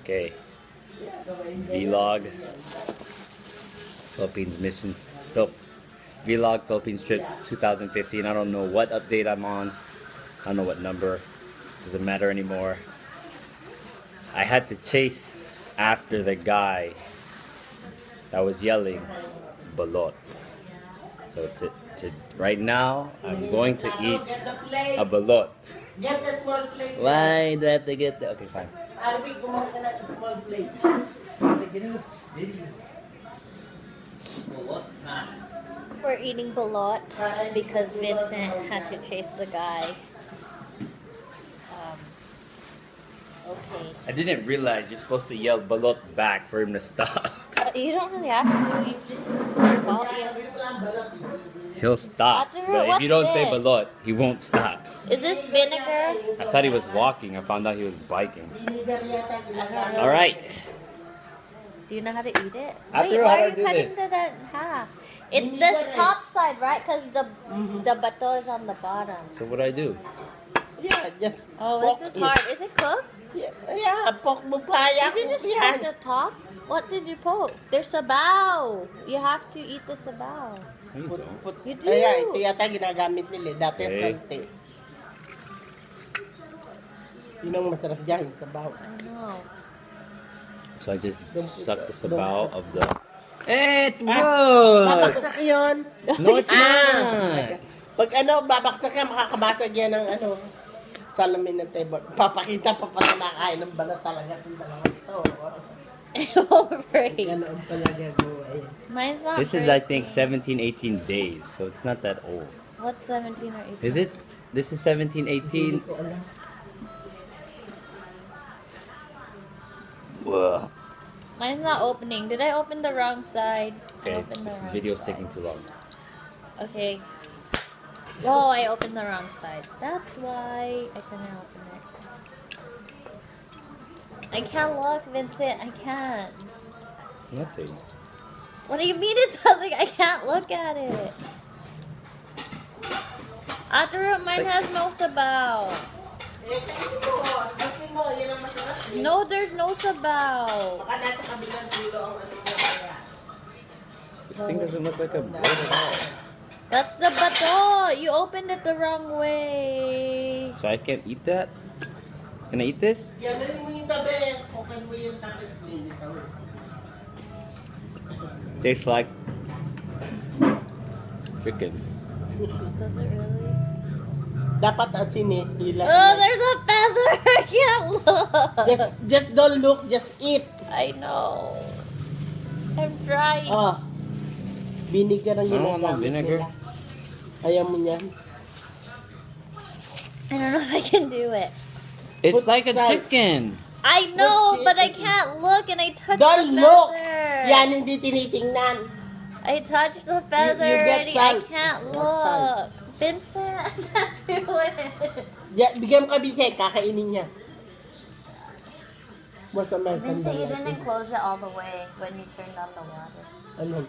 Okay. Vlog. Philippines mission. Vlog Philippines trip 2015. I don't know what update I'm on. I don't know what number. Doesn't matter anymore. I had to chase after the guy that was yelling Balot. So right now, I'm going to eat a Balot. Get the small plate. Why do I have to get the... Okay, fine. Arabic, kumuha ka ng small plate. We're eating Balot because Vincent had to chase the guy. Okay. I didn't realize you're supposed to yell Balot back for him to stop. You don't really have to. You just say Balot. He'll stop. But if you don't say Balot, he won't stop. Is this vinegar? I thought he was walking. I found out he was biking. Alright. Do you know how to eat it? Wait, why are you cutting it in half? It's this top side, right? Because the bato is on the bottom. So what do I do? Yeah, just Oh, this is hard. Is it cooked? Yeah, poke mo pa. Did you just poke the top? What did you poke? There's sabaw. You have to eat the sabaw. No, you don't. You do. Kaya ito yata ginagamit nila. Dati salte. Yun ang masarap dyan, sabaw. I know. So I just suck the sabaw of the... It works! Babaksak yun. No, it's not. Pag babaksak yan, makakabasag yan ng salamin ng table. Papakita pa pa na nakain ng balat talaga itong dalawang ito. Ganoon talaga go. Mine's not This is, I think, 17, 18 days, so it's not that old. What's 17 or 18? Is it? This is 17, 18. Whoa. Mine's not opening. Did I open the wrong side? Okay, this video's taking too long. Okay. Oh, I opened the wrong side. That's why I couldn't open it. I can't look, Vincent. I can't. It's nothing. What do you mean it's something? I can't look at it. After mine has no sabaw. No, there's no sabaw. This thing doesn't look like a bread at all. That's the bato. You opened it the wrong way. So I can't eat that? Can I eat this? Tastes like chicken. Does it really? Dapat asin eh. Oh, there's a feather. I can't look. Just don't look. Just eat. I know. I'm trying. Oh. Vinegar ang ginagamit no vinegar. nila. Ayaw mo niyan. I don't know if I can do it. It's like a chicken. I know, but I can't look and I touched the feather. Don't look! Yan, hindi tinitingnan. I touched the feather and I can't look. Vincent, I can't do it. Bigyan mo ka bisay, kakainin niya. Most American Vincent, you didn't close it all the way when you turned on the water. Ano?